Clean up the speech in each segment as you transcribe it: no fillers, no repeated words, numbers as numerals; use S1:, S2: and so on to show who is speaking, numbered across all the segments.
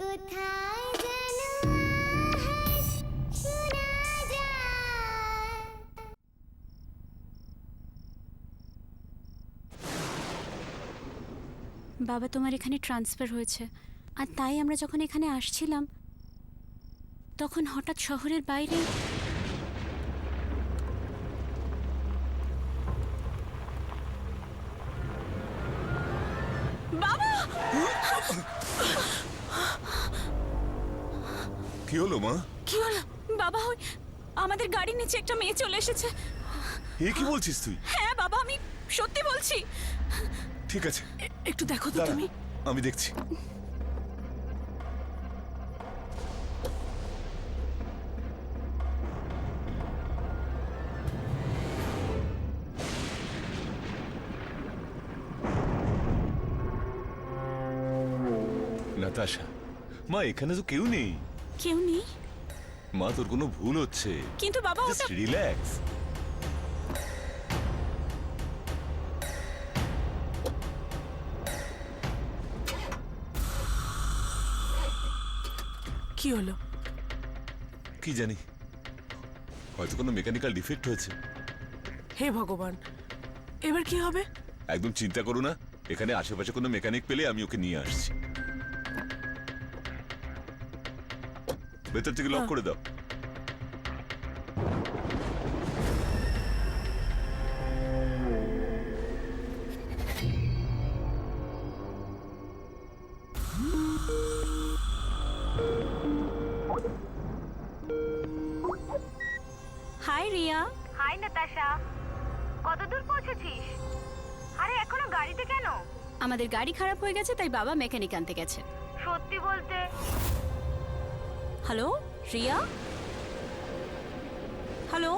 S1: কোথায় যেন আহাস শোনা যায়।
S2: বাবা তোমার এখানে ট্রান্সফার হয়েছে, আর তাই আমরা যখন এখানে আসছিলাম তখন হঠাৎ শহরের বাইরে বাবা।
S3: কি হলো মা?
S2: কি হলো বাবা? ওই আমাদের গাড়ির নিচে একটা মেয়ে চলে এসেছে।
S3: এ কি বলছিস তুই?
S2: হ্যাঁ বাবা, আমি সত্যি বলছি।
S3: ঠিক আছে,
S2: একটু দেখো তো
S3: দাঁড়া,
S2: তুমি।
S3: আমি দেখছি। নাতাশা, মা এখানে তো কেউ নেই।
S2: কেউ নেই?
S3: মা তোর কোনো ভুল হচ্ছে।
S2: কিন্তু বাবা ওটা
S3: রিল্যাক্স।
S4: কি হলো?
S3: কি জানি, হয়তো কোনো মেকানিক্যাল ডিফেক্ট হয়েছে।
S4: হে ভগবান, এবার কি হবে?
S3: একদম চিন্তা করো না, এখানে আশেপাশে কোনো মেকানিক পেলে আমি ওকে নিয়ে আসছি। ভেতর থেকে লক করে দাও।
S2: হাই রিয়া।
S5: হাই নাতাশা, কতদূর পৌঁছেছিস? আরে এখনো গাড়িতে কেন?
S2: আমাদের গাড়ি খারাপ হয়ে গেছে, তাই বাবা মেকানিক আনতে গেছে।
S5: সত্যি বলতে
S2: হ্যালো রিয়া? হ্যালো?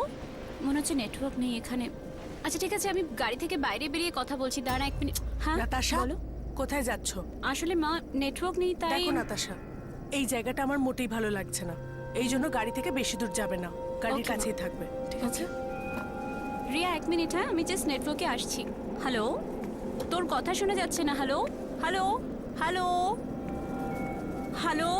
S2: মনে হচ্ছে নেটওয়ার্ক নেই এখানে। আচ্ছা ঠিক আছে, আমি গাড়ি থেকে বাইরে বেরিয়ে কথা বলছি, দাঁড়া 1 মিনিট। হ্যাঁ
S4: নাতাশা,
S2: বলো।
S4: কোথায় যাচ্ছ?
S2: আসলে মা নেটওয়ার্ক নেই তাই।
S4: দেখো নাতাশা, এই জায়গাটা আমার মোটেই ভালো লাগছে না। এই জন্য গাড়ি থেকে বেশি দূর যাবে না, গাড়ির
S2: Okay,
S4: কাছেই থাকবে, ঠিক আছে?
S2: রিয়া 1 মিনিট, হ্যাঁ আমি জাস্ট নেটওয়ার্কে আসছি। হ্যালো? তোর কথা শোনা যাচ্ছে না। Hello hello hello hello.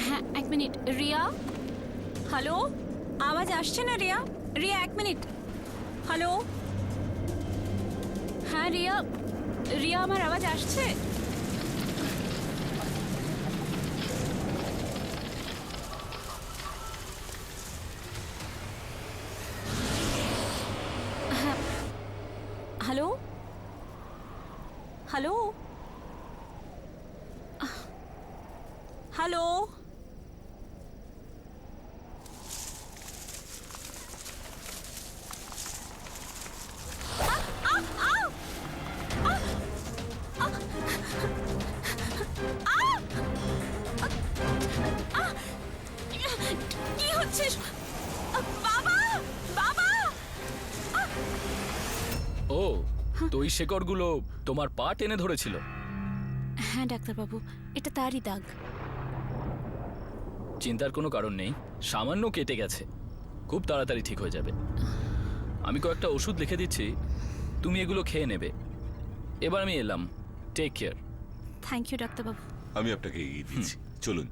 S2: হ্যাঁ 1 মিনিট রিয়া। হ্যালো, আওয়াজ আসছে না রিয়া? রিয়া 1 মিনিট। হ্যালো? হ্যাঁ রিয়া, রিয়া আমার আওয়াজ আসছে? হ্যাঁ হ্যালো হ্যালো হ্যালো। কি হচ্ছে? বাবা বাবা।
S6: ও, তো ওই শেকড়গুলো তোমার পা টেনে ধরেছিল?
S2: হ্যাঁ ডাক্তারবাবু, এটা তারই দাগ।
S6: চিন্তার কোনো কারণ নেই, সামান্য কেটে গেছে, খুব তাড়াতাড়ি ঠিক হয়ে যাবে। আমি কয়েকটা ওষুধ লিখে দিচ্ছি, তুমি এগুলো খেয়ে নেবে। এবার আমি এলাম, টেক কেয়ার।
S2: থ্যাংক ইউ ডাক্তারবাবু।
S3: আমি আপনাকে এগিয়ে দিচ্ছি, চলুন।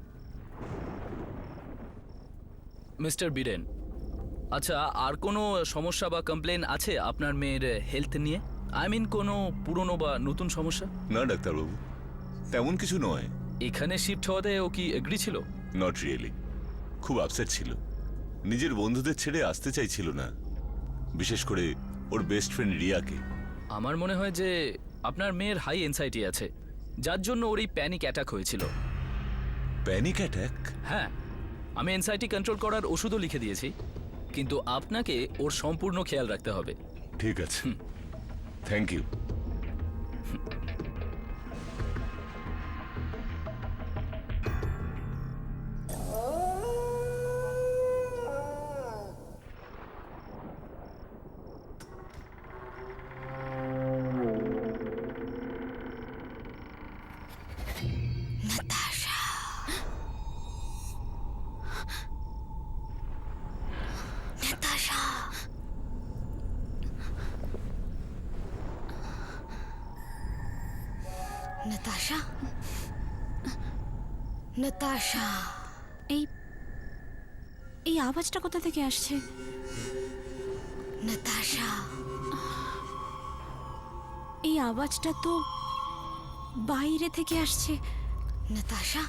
S6: মিস্টার বীরেন, আচ্ছা আর কোনো সমস্যা বা কমপ্লেন আছে আপনার মেয়ের হেলথ নিয়ে? আই মিন কোনো পুরনো বা নতুন সমস্যা?
S3: না ডাক্তারবাবু, তেমন কিছু নয়।
S6: এখানে শিফট হওয়াতে ও কি এগ্রি ছিল?
S3: নট রিয়েলি, খুব আপসেট ছিল। নিজের বন্ধুদের ছেড়ে আসতে চাইছিল না, বিশেষ করে ওর বেস্ট ফ্রেন্ড রিয়াকে।
S6: আমার মনে হয় যে আপনার মেয়ের হাই এনজাইটি আছে, যার জন্য ওর এই প্যানিক অ্যাটাক হয়েছিল।
S3: Panic attack?
S6: হ্যাঁ, আমি এনজাইটি কন্ট্রোল করার ওষুধও লিখে দিয়েছি, কিন্তু আপনাকে ওর সম্পূর্ণ খেয়াল রাখতে হবে।
S3: ঠিক আছে, থ্যাংক ইউ।
S1: Natasha. Natasha.
S2: এই এই আওয়াজটা কোথা থেকে আসছে?
S1: Natasha.
S2: এই আওয়াজটা তো বাইরে থেকে আসছে।
S1: Natasha.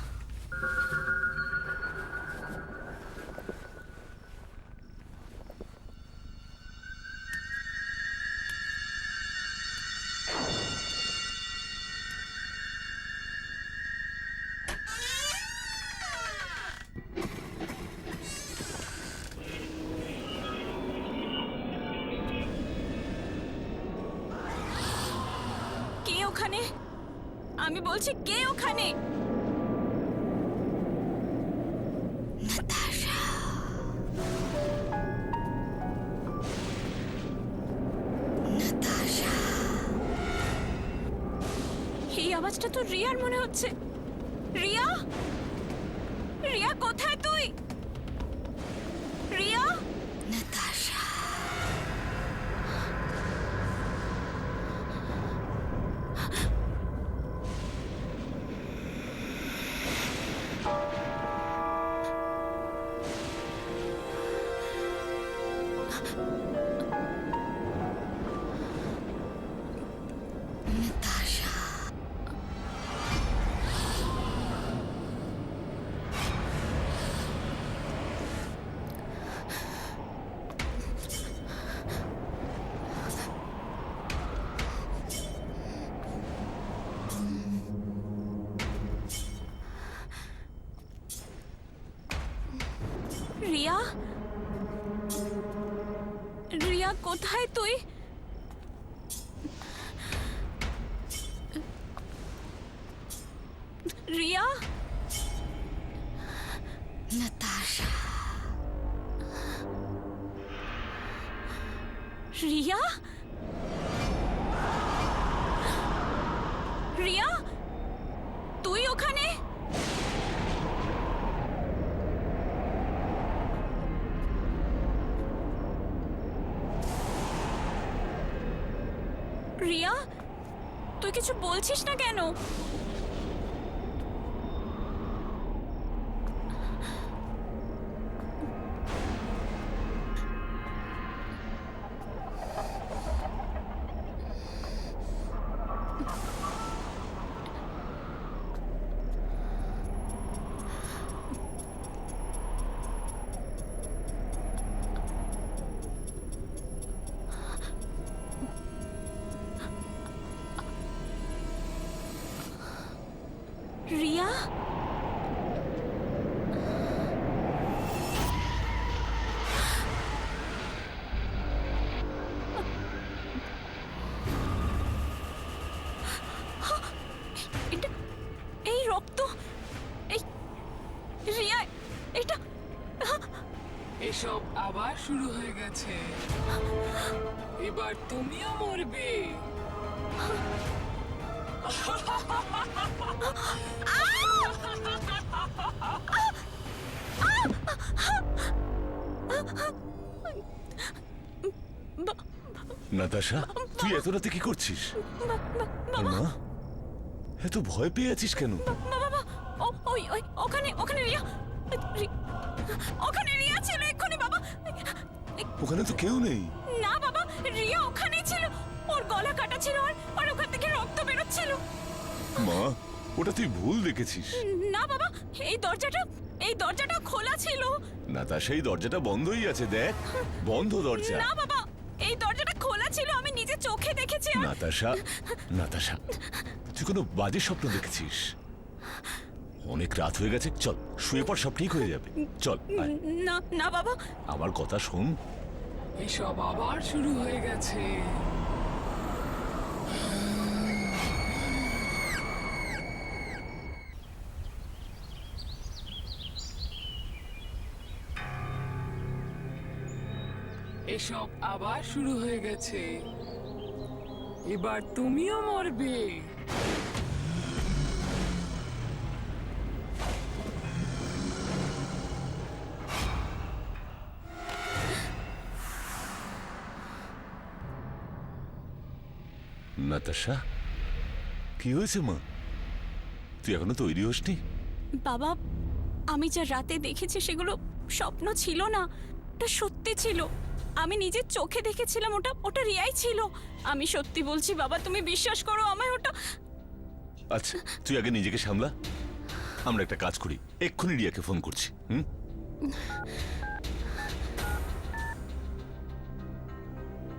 S2: কে ওখানে? আমি বলছি কে ওখানে?
S1: Natasha. Natasha.
S2: এই আওয়াজটা তো রিয়ার মনে হচ্ছে। রিয়া, রিয়া কোথায় তুই? রিয়া,
S1: Natasha. Natasha.
S2: রিয়া, রিয়া কোথায় তুই? রিয়া,
S1: Natasha.
S2: রিয়া, রিয়া, তুই ওখানে? রিয়া, তুই কিছু বলছিস না কেন? রিয়া, এটা, এই রক্ত, এই রিয়া, এটা
S7: এসব আবার শুরু হয়ে গেছে। এবার তুমিও মরবে।
S3: নাতাশা, তুই এত রাতে কি করছিস? মা, এত ভয় পেয়ে আছিস কেন?
S2: বাবা, ওই ওই ওখানে ওখানে রিয়া, ওখানে রিয়া ছিল এক্ষুনি বাবা।
S3: ওখানে তো কেউ নেই।
S2: না বাবা, রিয়া ওখানেই ছিল। ওর গলা কাটা ছিল আর ওখান থেকে রক্ত বেরোচ্ছিল।
S3: মা, ওটা তুই ভুল দেখেছিস।
S2: না বাবা, এই দরজাটা খোলা ছিল।
S3: নাতাশা, এই দরজাটা বন্ধই আছে, দেখ বন্ধ দরজা।
S2: না বাবা, এই দরজাটা খোলা ছিল, আমি নিজে চোখে দেখেছি।
S3: নাতাশা, নাতাশা, তুই কোনো বাজে স্বপ্ন দেখেছিস। অনেক রাত হয়ে গেছে, চল শুয়ে পড়, সব ঠিক হয়ে যাবে। চল আয়।
S2: না না বাবা,
S3: আমার কথা শোন।
S7: এসব আবার শুরু হয়ে গেছে। এসব আবার শুরু হয়ে গেছে। এবার তুমিও মরবে।
S3: নাতাশা, কি হয়েছে মা? তুই এখনো তৈরি হসনি?
S2: বাবা, আমি যা রাতে দেখেছি সেগুলো স্বপ্ন ছিল না, ওটা সত্যি ছিল। আমি নিজের চোখে দেখেছিলাম, ওটা ওটা রিয়াই ছিল। আমি সত্যি বলছি বাবা, তুমি বিশ্বাস করো আমায়। ওটা
S3: আচ্ছা তুই আগে নিজেকে সামলা। আমরা একটা কাজ করি, এক্ষুনি রিয়াকে ফোন করছি। হুম?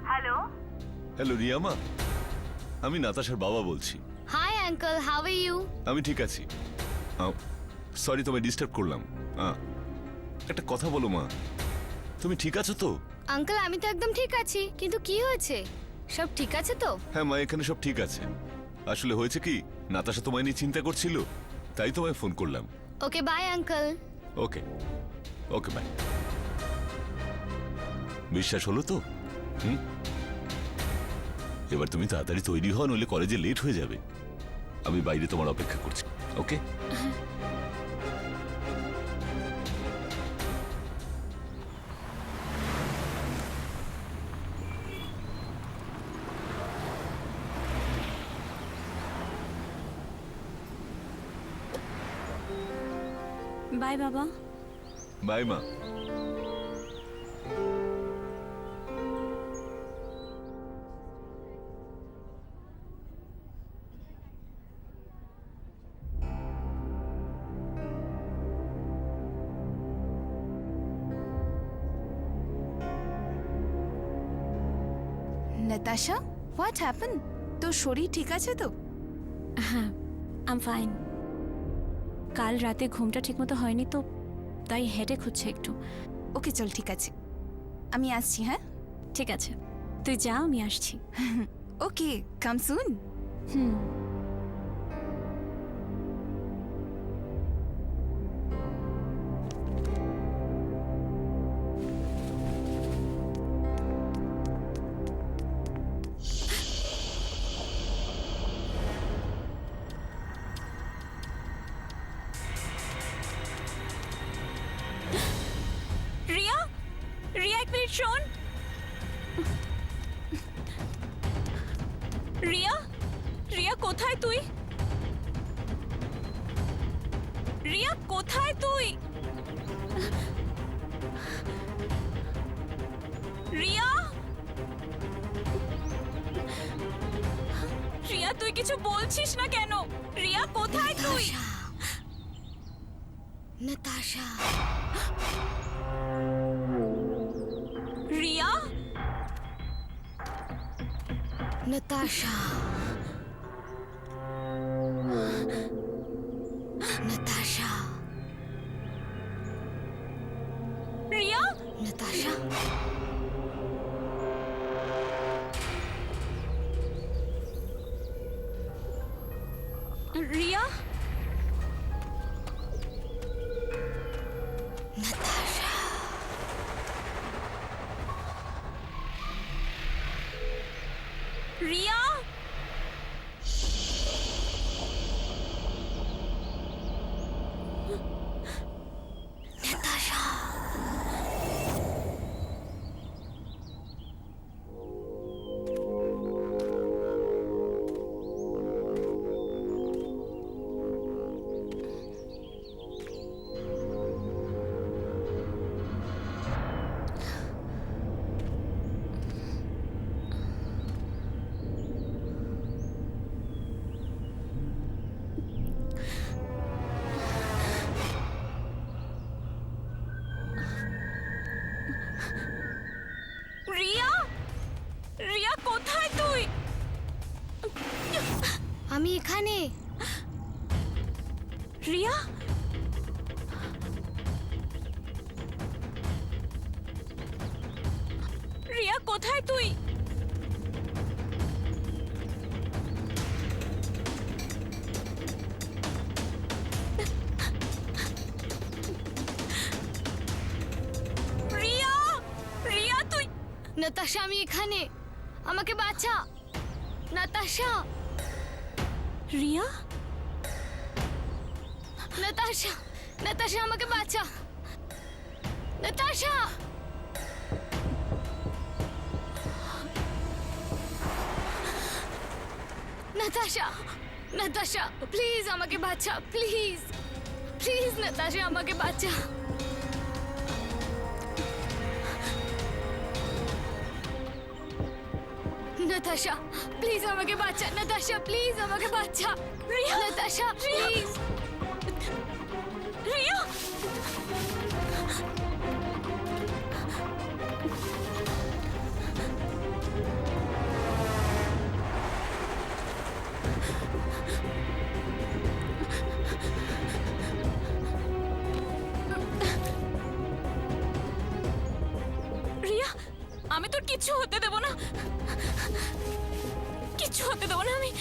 S5: হ্যালো
S3: হ্যালো রিয়া মা, আমি নাতাশার বাবা বলছি।
S1: Hi, Uncle. How are you?
S3: আমি ঠিক আছি। সরি তোমায় ডিস্টার্ব করলাম। একটা কথা বলো মা, তুমি ঠিক আছো তো?
S1: আঙ্কেল, আমি তো একদম ঠিক আছি, কিন্তু কি হয়েছে? সব ঠিক আছে তো?
S3: হ্যাঁ মা, এখানে সব ঠিক আছে। আসলে হয়েছে কি, নাতাশা তোমায় নিয়ে চিন্তা করছিল, তাই তোমায় ফোন করলাম।
S1: ওকে, বাই আঙ্কেল।
S3: ওকে ওকে বাই। বিশ্বাস হলো তো? হুম? এবার তুমি তাড়াতাড়ি তৈরি হও, নইলে কলেজে লেট হয়ে যাবে। আমি বাইরে তোমার অপেক্ষা করছি। ওকে?
S2: বাই বাবা।
S3: বাই মা।
S8: Natasha, what happen? তোর শরীর ঠিক আছে তো?
S2: হ্যাঁ, আম ফাইন। কাল রাতে ঘুমটা ঠিকমতো হয়নি তো, তাই হেডেক হচ্ছে একটু।
S8: ওকে চল, ঠিক আছে, আমি আসছি। হ্যাঁ
S2: ঠিক আছে, তুই যা, আমি আসছি।
S8: ওকে, কাম সুন।
S2: হুম। রিয়া, রিয়া এক মিনিট শোন। রিয়া, রিয়া কোথায় তুই? রিয়া কোথায় তুই? রিয়া, রিয়া তুই কিছু বলছিস না কেন? রিয়া কোথায় তুই?
S1: Natasha.
S2: Riya,
S1: Natasha. Natasha.
S2: Riya,
S1: Natasha.
S2: Riya,
S1: Natasha.
S2: Riya.
S1: Natasha.
S2: Riya, Riya কোথায় তুই?
S1: আমি এখানে।
S2: রিয়া, রিয়া কোথায় তুই? রিয়া, রিয়া তুই।
S1: নাতাশা, আমি এখানে। আমাকে বাঁচা। নাতাশা।
S2: রিয়া,
S1: নাতাশা। নাতাশা, আমাকে বাঁচা। নাতাশা। নাতাশা। নাতাশা প্লিজ আমাকে বাঁচা, প্লিজ প্লিজ নাতাশা আমাকে বাঁচা। নাতাশা প্লিজ আমাকে বাঁচা, নাতাশা প্লিজ আমাকে বাঁচা, নাতাশা প্লিজ।
S2: রিয়া রিয়া আমি তোর কিচ্ছু হতে দেব না, কিচ্ছু হতে দেব না আমি।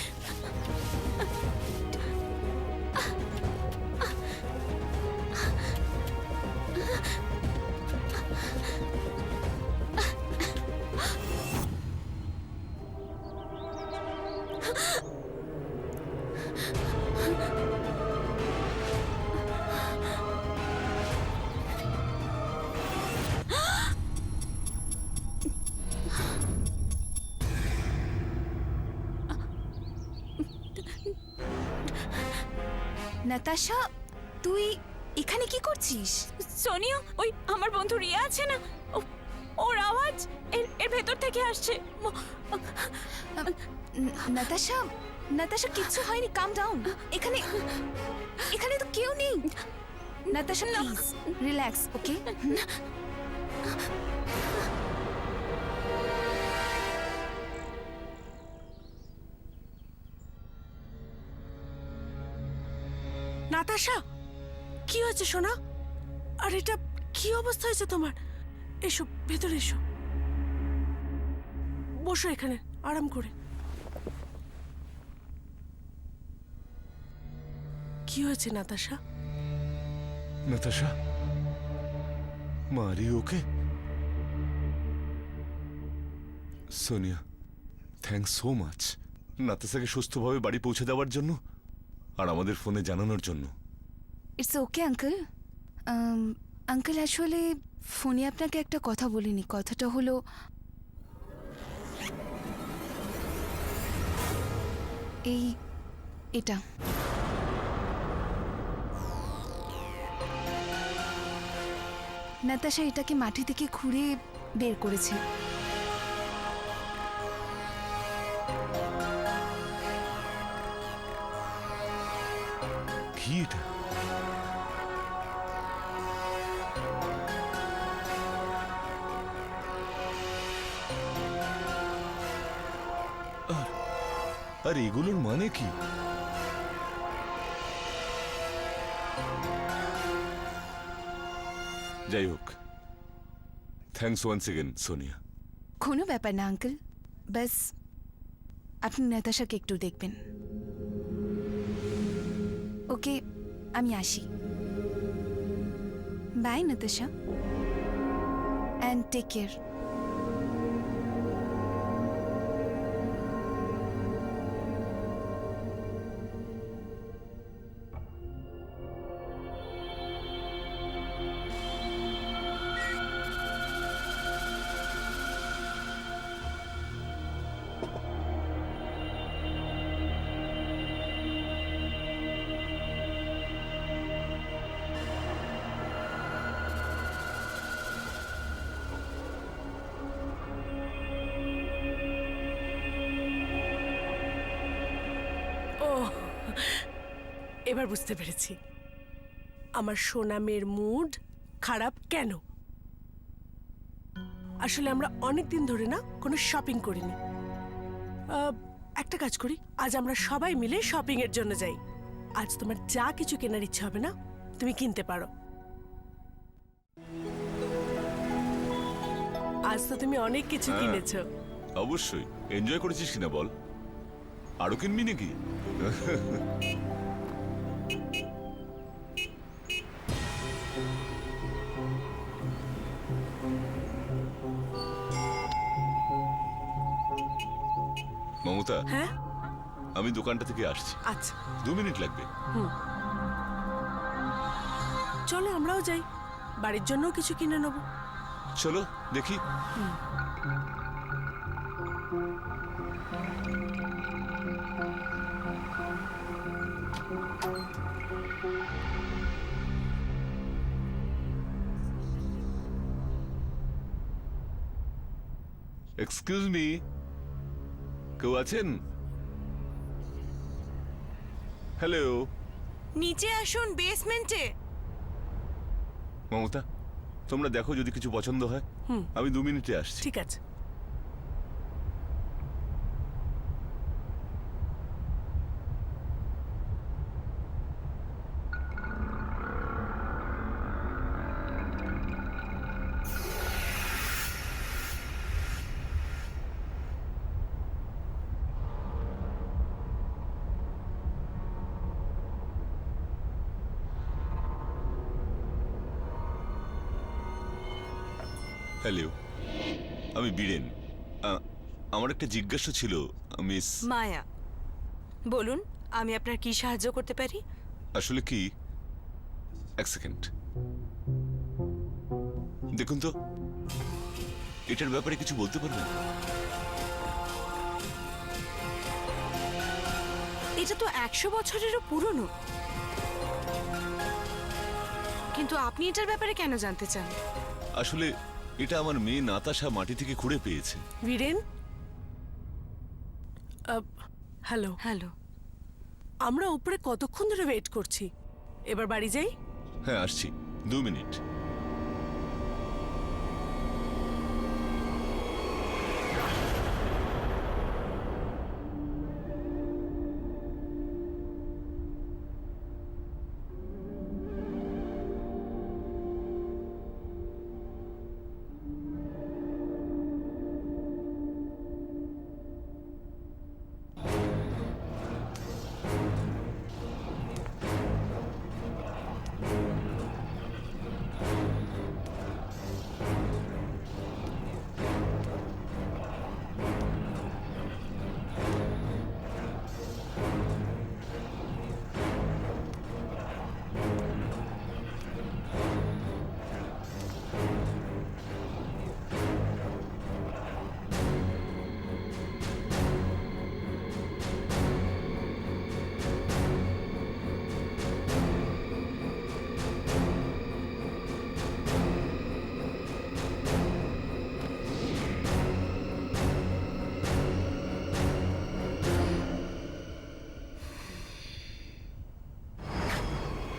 S8: নাতাশা, তুই এখানে কি করছিস?
S2: সোনিয়া, ওই আমার বন্ধু রিয়া আছে না, ওর আওয়াজ এর ভেতর থেকে আসছে।
S8: নাতাশা, নাতাশা কিচ্ছু হয়নি, কাম ডাউন। এখানে এখানে তো কেউ নেই। নাতাশা প্লিজ রিল্যাক্স, ওকে?
S4: নাতাশা, কি হয়েছে সোনা? আর এটা কি অবস্থা হয়েছে তোমার? এসো ভেতরে এসো, বসো এখানে আরাম করে। কি হয়েছে নাতাশা?
S3: নাতাশা, মারি ওকে? সোনিয়া, থ্যাঙ্কস সো মাচ নাতাশাকে সুস্থভাবে বাড়ি পৌঁছে দেওয়ার জন্য আর আমাদের ফোনে জানানোর জন্য।
S8: It's okay uncle. আঙ্কেল আসলে ফোনে আপনাকে একটা কথা বলিনি। কথাটা হলো এটা নাতাশা এটাকে মাটি থেকে খুঁড়ে বের করেছে।
S3: কি এটা? আর এগুলোর মানে কি? যাই হোক, থ্যাঙ্কস ওয়ান্স এগেন সোনিয়া।
S8: কোনো ব্যাপার না আঙ্কেল, ব্যাস আপনি নাতাশাকে একটু দেখবেন। ওকে, আমি আসি। Bye Natasha, and take care.
S4: ও, এবার বুঝতে পেরেছি আমার সোনা মেয়ের মুড খারাপ কেন। আসলে আমরা অনেক দিন ধরে না কোনো শপিং করিনি। একটা কাজ করি, আজ আমরা সবাই মিলে শপিং এর জন্য যাই। আজ তোমার যা কিছু কেনার ইচ্ছা হবে না তুমি কিনতে পারো। আজ তো তুমি অনেক কিছু কিনেছো।
S3: অবশ্যই। এনজয় করেছিস কিনা বল? আরো কিনবি নাকি? মমতা,
S4: হ্যাঁ
S3: আমি দোকানটা থেকে আসছি,
S4: আচ্ছা
S3: 2 মিনিট লাগবে।
S4: চলো আমরাও যাই, বাড়ির জন্যও কিছু কিনে নেবো।
S3: চলো দেখি। এক্সকিউজ মি, কেউ আছেন? হ্যালো
S4: নিচে আসুন, বেসমেন্টে।
S3: মমতা, তোমরা দেখো যদি কিছু পছন্দ হয়। আমি 2 মিনিটে আসছি।
S4: ঠিক আছে।
S3: হ্যালো, আমি বীরেন। আমার একটা জিজ্ঞাসা ছিল, মিস।
S4: মায়া, বলুন আমি আপনার কি সাহায্য করতে পারি?
S3: আসলে কি, এক সেকেন্ড দেখুন তো, এটার ব্যাপারে কিছু বলতে পারবেন?
S4: এটা তো 100 বছরেরও পুরনো, কিন্তু আপনি এটার ব্যাপারে কেন জানতে চান?
S3: আসলে এটা আমার মেয়ে নাতাশা মাটি থেকে খুঁড়ে পেয়েছে।
S4: বীরেন, হ্যালো হ্যালো, আমরা উপরে কতক্ষণ ধরে ওয়েট করছি? এবার বাড়ি যাই।
S3: হ্যাঁ আসছি, 2 মিনিট।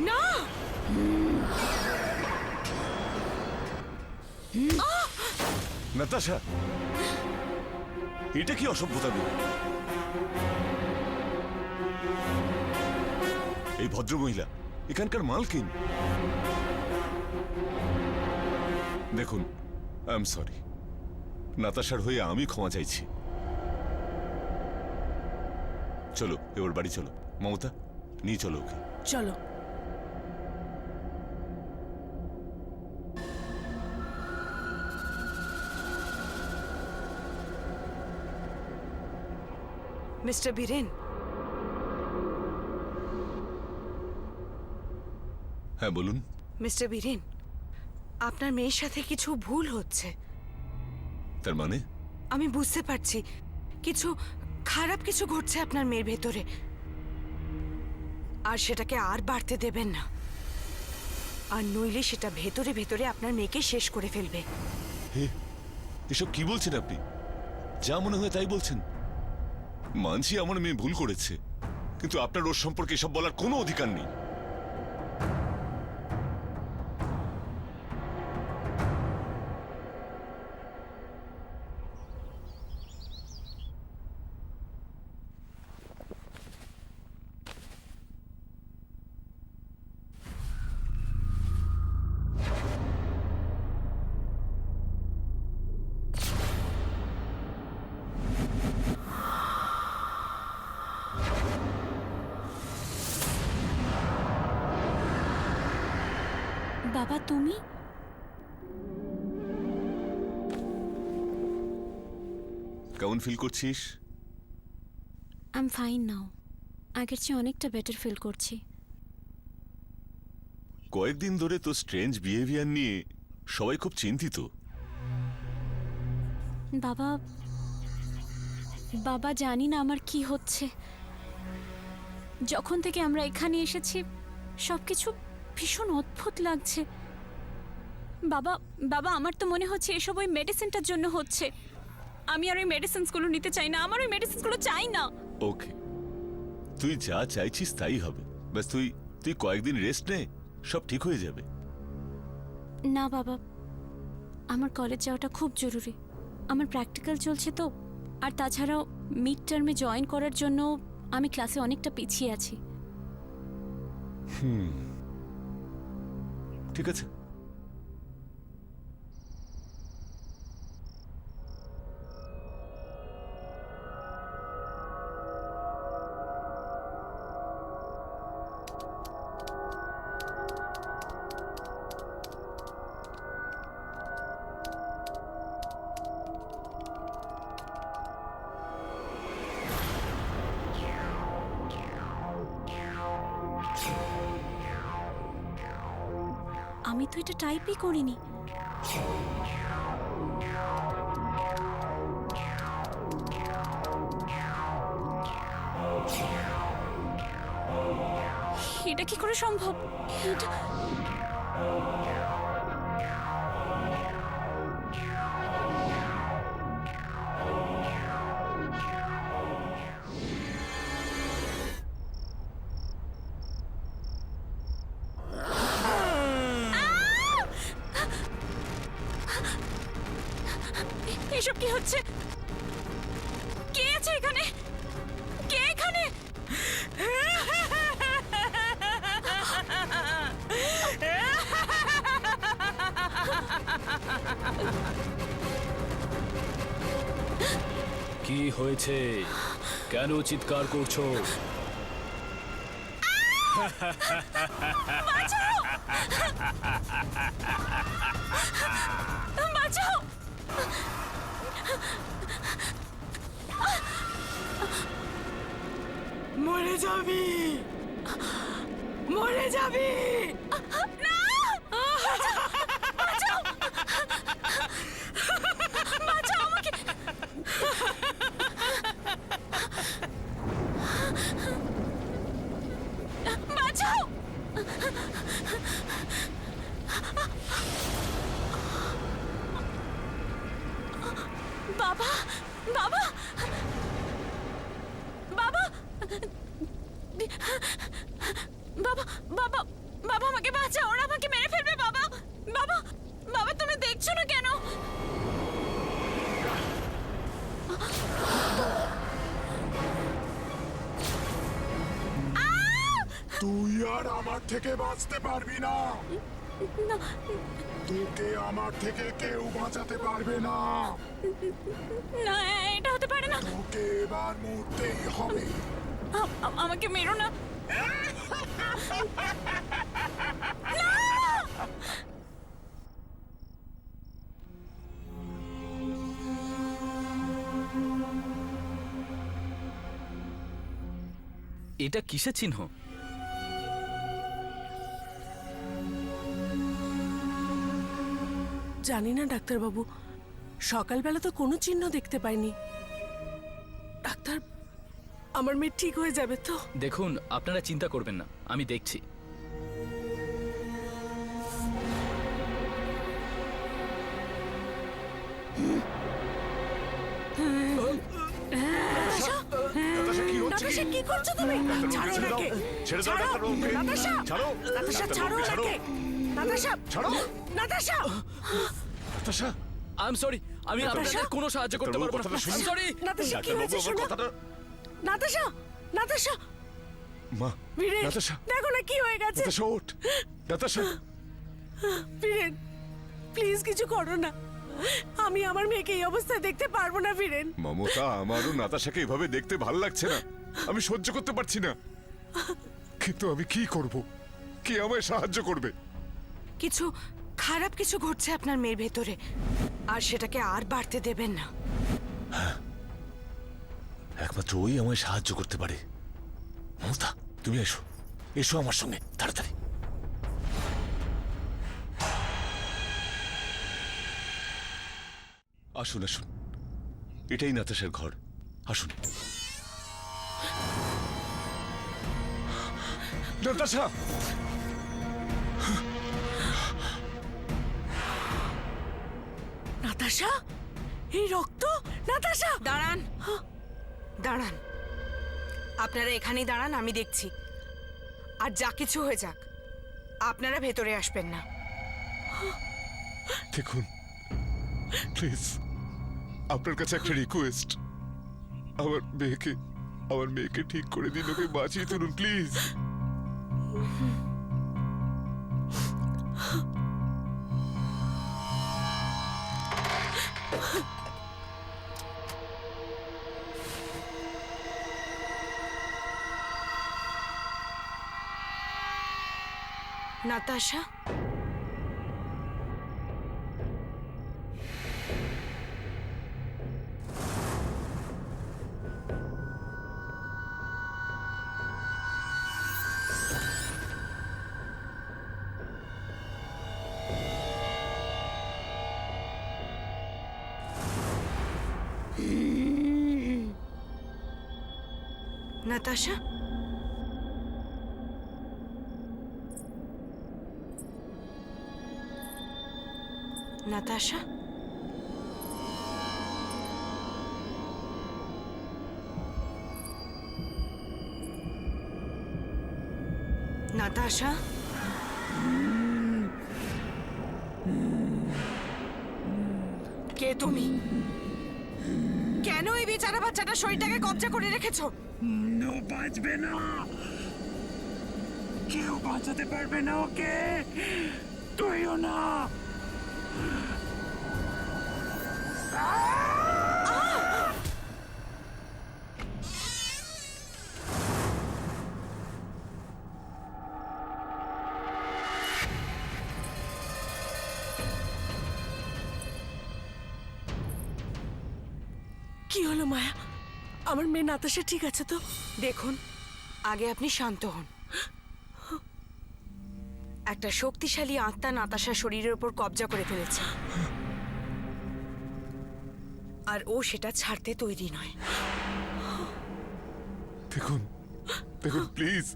S4: না,
S3: নাতাশা, এটা কি অসভ্যতা গো? এই ভদ্রমহিলা এখানকার মালকিন। দেখুন, আই এম সরি, নাতাশার হয়ে আমি ক্ষমা চাইছি। চলো এবার বাড়ি চলো। মমতা, নিয়ে চলো ওকে।
S4: চলো। মিস্টার বীরেন,
S3: হ্যাঁ বলুন।
S4: মিস্টার বীরেন, আপনার মেয়ের সাথে কিছু ভুল হচ্ছে।
S3: তার মানে?
S4: আমি বুঝতে পারছি কিছু খারাপ কিছু ঘটছে আপনার মেয়ের ভেতরে, আর সেটাকে আর বাড়তে দেবেন না, আর নইলে সেটা ভেতরে ভেতরে আপনার মেয়েকে শেষ করে ফেলবে।
S3: এসব কি বলছেন আপনি? যা মনে হয় তাই বলছেন। মানছি আমার মেয়ে ভুল করেছে, কিন্তু আপনার ওর সম্পর্কে এসব বলার কোনো অধিকার নেই।
S2: বাবা তুমি?
S3: কেমন ফিল করছিস?
S2: আই এম ফাইন নাও, আগের চেয়ে অনেকটা বেটার ফিল করছি।
S3: কয়েকদিন ধরে তো স্ট্রেঞ্জ বিহেভিয়ার নিয়ে সবাই খুব চিন্তিত।
S2: বাবা, বাবা জানি না আমার কি হচ্ছে। যখন থেকে আমরা এখানে এসেছি সবকিছু ভীষণ অদ্ভুত লাগছে। বাবা বাবা আমার তো মনে হচ্ছে এসব ওই মেডিসিনটার জন্য হচ্ছে। আমি আর ওই মেডিসিনসগুলো নিতে চাই না, আমার ওই মেডিসিনসগুলো চাই না।
S3: ওকে, তুই যা চাইছিস তাই হবে। ব্যাস তুই তুই কয়েকদিন রেস্ট নে, সব ঠিক হয়ে যাবে।
S2: না বাবা, আমার কলেজ যাওয়াটা খুব জরুরি। আমার প্র্যাকটিক্যাল চলছে তো, আর তাছাড়াও মিড টার্মে জয়েন করার জন্য আমি ক্লাসে অনেকটা পিছিয়ে আছি।
S3: ঠিক আছে,
S2: আমি তো এটা টাইপই করিনি। এটা কি করে সম্ভব? এটা এসব কি হচ্ছে? কে আছে এখানে? কে এখানে?
S6: কি হয়েছে? কেন চিৎকার করছো?
S2: বাঁচাও!
S4: মরে যাবি, মরে যাবি।
S2: বাঁচাও আমাকে! বাঁচাও! বাবা বাবা বাবা বাবা বাবা বাবা আমাকে বাঁচাও, ওরা আমাকে মেরে ফেলবে। বাবা বাবা বাবা তুমি দেখছো না কেন?
S9: তুই আর আমার থেকে বাঁচতে পারবি না।
S2: না
S9: তোকে আমার থেকে কেউ বাঁচাতে পারবে না।
S2: না এটা হতে পারে না।
S9: তোকে এবার মরতেই হবে।
S2: আমাকে মেরো না।
S6: এটা কিসের চিহ্ন?
S4: জানি না ডাক্তারবাবু, সকালবেলা তো কোনো চিহ্ন দেখতে পাইনি। ডাক্তার, আমার মেয়ে ঠিক হয়ে যাবে তো?
S6: দেখুন, আপনারা চিন্তা করবেন না, আমি দেখছি।
S3: নাতাশা, কি হচ্ছে?
S4: নাতাশা, কি করছো তুমি? ছাড়ো ওনাকে।
S3: ছেড়ে দাও ডাক্তারবাবুকে।
S4: নাতাশা,
S3: ছাড়ো
S4: নাতাশা, ছাড়ো
S3: ডাক্তারবাবুকে, ছাড়ো।
S4: ওনাকে। নাতাশা,
S3: ছাড়ো।
S4: Natasha,
S3: Natasha,
S6: I am sorry, আমি আপনাদের কোনো সাহায্য করতে পারবো না।
S3: কথাটা শুনুন।
S6: সরি।
S4: নাতাশা, কি
S3: ডাক্তারবাবু,
S4: হয়েছে
S3: আমার
S4: শোনো?
S3: কথাটা।
S4: নাতাশা, নাতাশা,
S3: মা,
S4: বীরেন,
S3: নাতাশা,
S4: দেখো না কি হয়ে গেছে।
S3: নাতাশা ওঠ। নাতাশা,
S4: বীরেন, প্লিজ কিছু করো না। আমি আমার মেয়েকে এই অবস্থায় দেখতে পারবো না বীরেন।
S3: মমতা, আমারও নাতাশাকে এভাবে দেখতে ভাল লাগছে না। আমি সহ্য করতে পারছি না। কিন্তু আমি কি করব? কে আমায় সাহায্য করবে?
S10: কিছু খারাপ কিছু ঘটছে আপনার মেয়ের ভেতরে, আর সেটাকে আর বাড়তে দেবেন না।
S3: একমাত্র ওই আমায় সাহায্য করতে পারে। মমতা, তুমি এসো, এসো আমার সঙ্গে তাড়াতাড়ি। আসুন আসুন, এটাই নাতাশার ঘর। আসুন। নাতাশা!
S4: নাতাশা, এই রক্ত! নাতাশা!
S10: দাঁড়ান দাঁড়ান, আপনারা এখানেই দাঁড়ান, আমি দেখছি। আর যা কিছু হয়ে যাক, আপনারা ভেতরে আসবেন না।
S3: দেখুন, প্লিজ, আপনার কাছে একটা রিকোয়েস্ট। আমার মেয়েকে ঠিক করে দিন, ওকে বাঁচিয়ে তুলুন প্লিজ।
S10: নাতাশা, নাতাশা, নাতাশা, নাতাশা, কে তুমি? কেন এই বেচারা বাচ্চাটা শরীরটাকে কবজা করে রেখেছো?
S9: বাঁচবে না, কেউ বাঁচাতে পারবে না ওকে, তুইও না।
S4: কি হলো মায়া? আমার মেয়ে নাতাশা ঠিক আছে তো?
S10: দেখুন, আগে আপনি শান্ত হন। একটা শক্তিশালী আত্মা নাতাশার শরীরের উপর কবজা করে ফেলেছে, আর ও সেটা ছাড়তে তৈরি নয়।
S3: দেখুন, প্লিজ,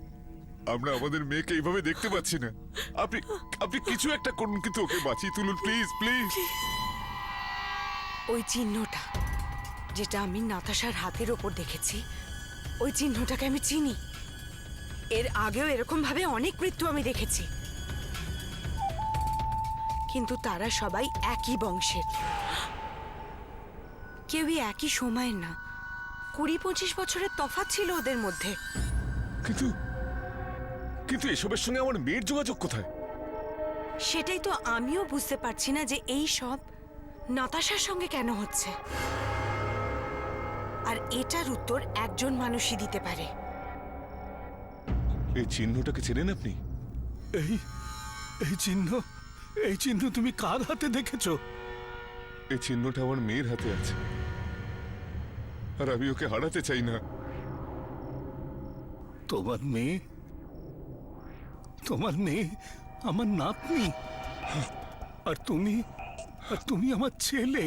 S3: আমরা আমাদের মেয়েকে এইভাবে দেখতে পাচ্ছি না। আপনি কিছু একটা করুন, কিন্তু ওকে বাঁচিয়ে তুলুন প্লিজ, প্লিজ।
S10: ওই চিহ্নটা যেটা আমি নাতাশার হাতের ওপর দেখেছি, ওই চিহ্নটাকে আমি চিনি। এর আগেও এরকম ভাবে অনেক মৃত্যু আমি দেখেছি, কিন্তু তারা সবাই একই বংশের, কেউই একই সময়ের না। 20-25 বছরের তফাৎ ছিল ওদের মধ্যে।
S3: কিন্তু এসবের সঙ্গে আমার মেয়ের যোগাযোগ কোথায়?
S10: সেটাই তো আমিও বুঝতে পারছি না, যে এই সব নাতাশার সঙ্গে কেন হচ্ছে। আর এটার উত্তর একজন মানুষই দিতে পারে।
S3: এই চিহ্নটাকে চেনেন আপনি?
S9: এই চিহ্ন তুমি কার হাতে দেখেছো?
S3: এই চিহ্নটা আমার মেয়ের হাতে আছে, আর আমি ওকে হারাতে চাই না।
S9: তোমার মেয়ে আমার নাতনি, আর তুমি আমার ছেলে।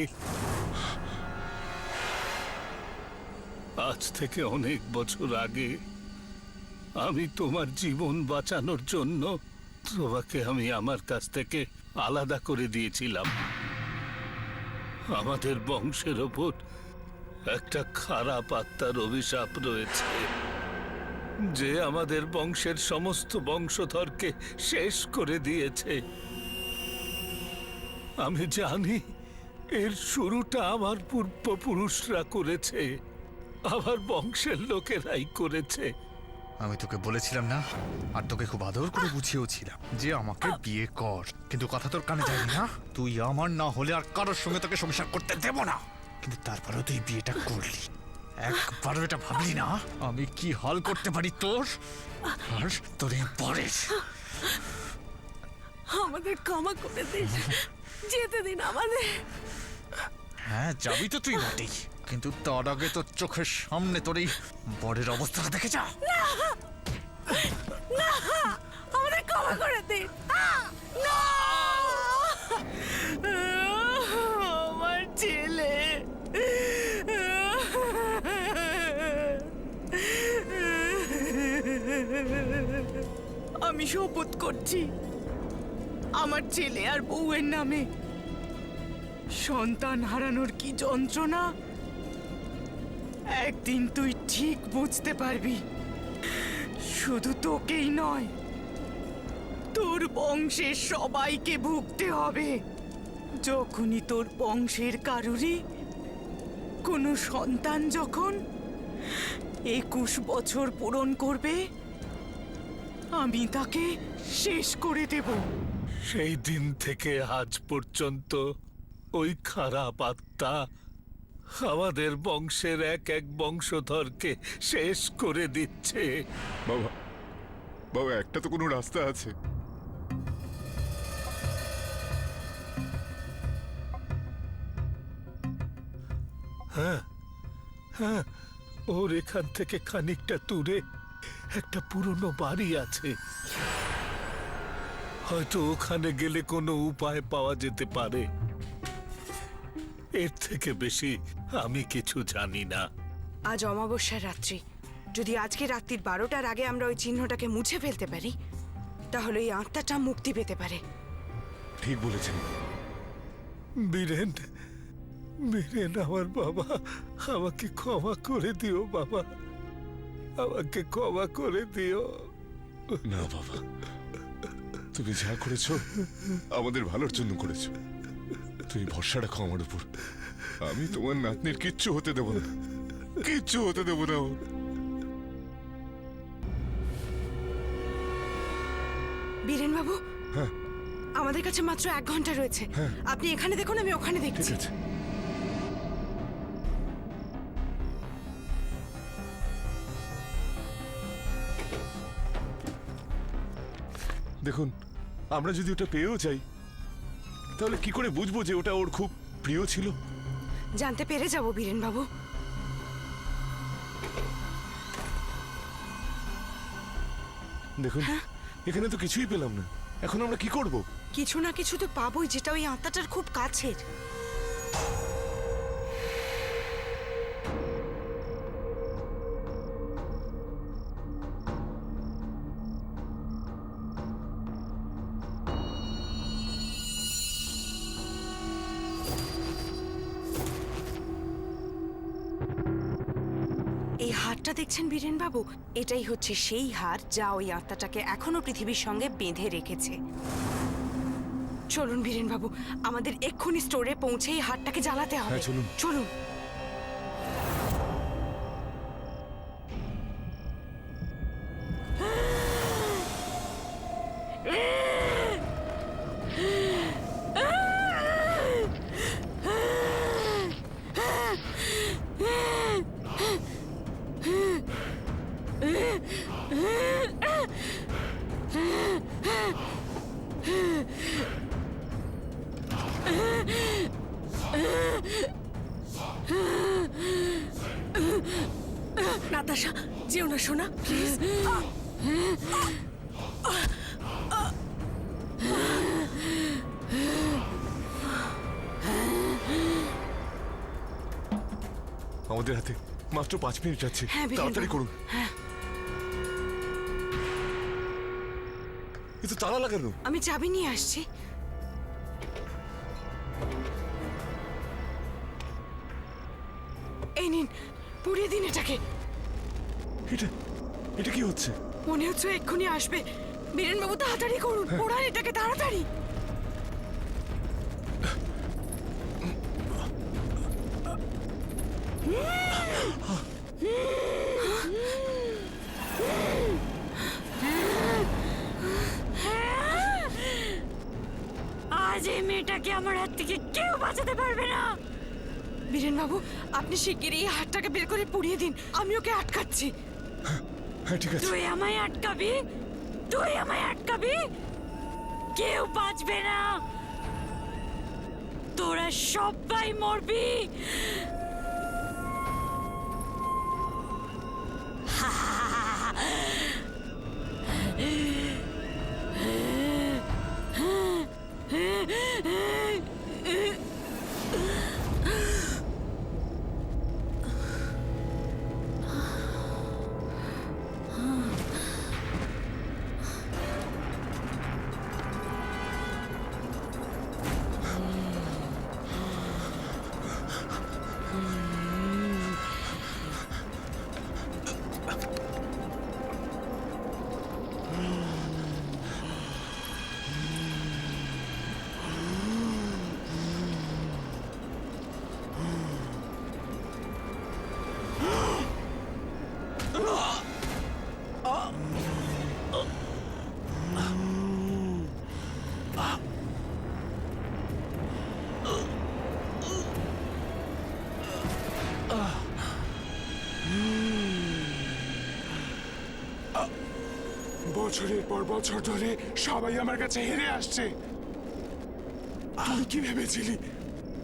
S9: আজ থেকে অনেক বছর আগে আমি তোমার জীবন বাঁচানোর জন্য তোমাকে আমি আমার কাছ থেকে আলাদা করে দিয়েছিলাম। আমাদের বংশের ওপর একটা খারাপ আত্মার অভিশাপ রয়েছে, যে আমাদের বংশের সমস্ত বংশধরকে শেষ করে দিয়েছে। আমি জানি এর শুরুটা আমার পূর্বপুরুষরা করেছে, আমার বংশের লোকেরাই করেছে।
S11: আমি তোকে বলেছিলাম না, আর তোকে খুব আদর করে বুঝিয়েওছিলাম যে আমাকে বিয়ে কর, কিন্তু কথা তোর কানে যায়নি না। তুই আমার না হলে আর কারোর সঙ্গে তোকে সংসার করতে দেব না, কিন্তু তারপরেও তুই বিয়েটা করলি। একবারও এটা ভাবলি না আমি কি হাল করতে পারি তোর আর তোর এই পরের।
S4: আমাদের ক্ষমা করে দিন, যেতে দিন আমাদের।
S11: হ্যাঁ, যাবি তো তুই বটেই, কিন্তু তার আগে তোর চোখের সামনে তোর এই বরের অবস্থাটা দেখে যা।
S4: না, আমাদের ক্ষমা করে দিন। আমার ছেলে।
S10: আমি শপথ করছি আমার ছেলে আর বউয়ের নামে সন্তান হারানোর কি যন্ত্রণা একদিন তুই ঠিক বুঝতে পারবি। শুধু তোকেই নয়, তোর বংশের সবাইকে ভুগতে হবে। যখনই তোর বংশের কারুরই কোনো সন্তান যখন 21 বছর পূরণ করবে, আমি তাকে শেষ করে দেব।
S9: সেই দিন থেকে আজ পর্যন্ত ওই খারাপ আত্মা আমাদের বংশের এক এক বংশধরকে শেষ করে দিচ্ছে।
S3: বাবা, বাবা, একটা তো কোনো রাস্তা আছে।
S9: হ্যাঁ হ্যাঁ, ওর এখান থেকে খানিকটা দূরে একটা পুরনো বাড়ি আছে। হয়তো ওখানে গেলে কোনো উপায় পাওয়া যেতে পারে। এর থেকে বেশি আমি কিছু জানি না।
S10: আজ অমাবস্যার রাত্রি, যদি আজকে রাত্রির 12টার আগে আমরা ওই চিহ্নটাকে মুছে ফেলতে পারি, তাহলে এই আত্মাটা মুক্তি পেতে পারে।
S3: ঠিক বলেছেন।
S9: বীরেন, বীরেন আমার বাবা, আমাকে ক্ষমা করে দিও বাবা, আমাকে ক্ষমা করে দিও।
S3: না বাবা, তুমি যা করেছো আমাদের ভালোর জন্য করেছো। তুমি ভরসা রাখো আমার উপর। আমি তোমার নাতনির কিচ্ছু হতে দেব না, কিচ্ছু হতে দেব না।
S10: বীরেন বাবু,
S3: হ্যাঁ,
S10: আমাদের কাছে মাত্র 1 ঘন্টা রয়েছে।
S3: হ্যাঁ।
S10: আপনি এখানে দেখুন, আমি ওখানে
S3: ঠিক
S10: দেখছি।
S3: আছে। দেখুন, আমরা যদি ওটা পেয়েও যাই, তাহলে কি করে বুঝবো যে ওটা ওর খুব প্রিয় ছিল?
S10: জানতে পেরে যাব বীরেন বাবু।
S3: দেখুন, এখানে তো কিছুই পেলাম না। এখন আমরা কি করব?
S10: কিছু না কিছু তো পাবোই, যেটা ওই আত্মাটার খুব কাছের। এই হারটা দেখছেন বীরেন বাবু, এটাই হচ্ছে সেই হার যা ওই আত্মাটাকে এখনো পৃথিবীর সঙ্গে বেঁধে রেখেছে। চলুন বীরেন বাবু, আমাদের এক্ষুনি স্টোরে পৌঁছে এই হারটাকে জ্বালাতে হবে।
S3: হ্যাঁ, চলুন।
S10: চলুন।
S4: নাতাশা, যেও না সোনা, প্লিজ।
S3: আমাদের হাতে মাত্র 5 মিনিট আছে,
S10: হ্যাঁ, বীরেন
S3: তাড়াতাড়ি
S10: বাবু।
S3: করুন।
S10: হ্যাঁ,
S3: এ তো তালা লাগানো।
S10: আমি চাবি নিয়ে আসছি। এই নিন, পুড়িয়ে দিন এটাকে।
S3: এটা এটা কি হচ্ছে?
S10: মনে হচ্ছে ও এক্ষুনি আসবে। বীরেন বাবু, তাড়াতাড়ি করুন, পোড়ান এটাকে তাড়াতাড়ি।
S2: আজ এই মেয়েটাকে আমার হাত থেকে কেউ বাঁচাতে পারবে না।
S10: বীরেন বাবু, আপনি শিগগিরই এই হাতটাকে বের করে পুড়িয়ে দিন, আমি ওকে আটকাচ্ছি।
S3: হ্যাঁ, ঠিক আছে।
S2: তুই আমায় আটকাবি? তুই আমায় আটকাবি? কেউ বাঁচবে না, তোরা সবাই মরবি।
S12: বছরের পর বছর ধরে সবাই আমার কাছে হেরে আসছে। তুই কি ভেবেছিলি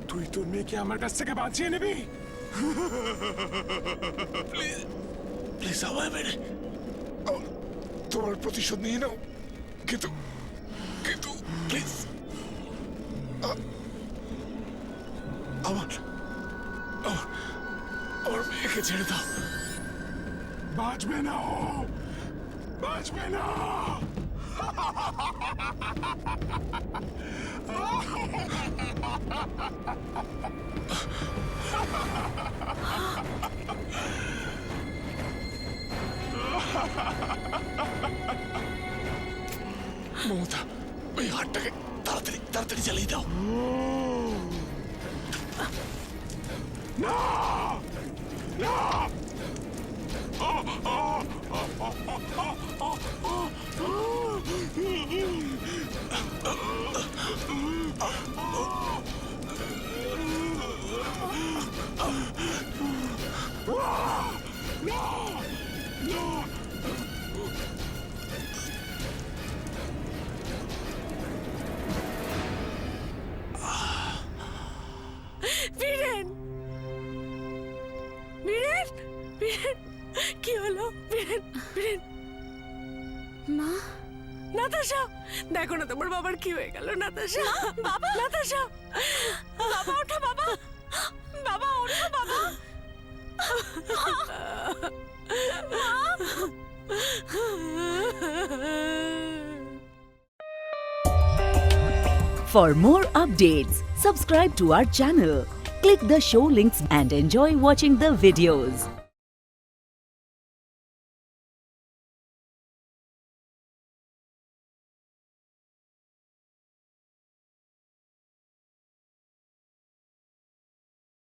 S12: তুই তোর মেয়েকে আমার কাছ থেকে বাঁচিয়ে নিবি?
S3: প্লিজ আমায় মেরে তোমার প্রতিশোধ নিয়ে নাও, কিন্তু কিন্তু প্লিজ আমার আমার আমার মেয়েকে ছেড়ে দাও।
S12: বাঁচবে না ও, বাঁচবে না।
S3: মমতা, ওই হাতটাকে তাড়াতাড়ি তাড়াতাড়ি চালিয়ে দাও।
S12: না না
S4: বীরেন, বীরেন, বীরেন, কি হলো? বীরেন, বীরেন,
S2: মা,
S4: নাতাশা, দেখো না তোমার বাবার কি হয়ে গেল। নাতাশা, বাবা, নাতাশা,
S2: বাবা ওঠো বাবা, বাবা ওঠো বাবা।
S13: For more updates, subscribe to our channel, click the show links and enjoy watching the videos.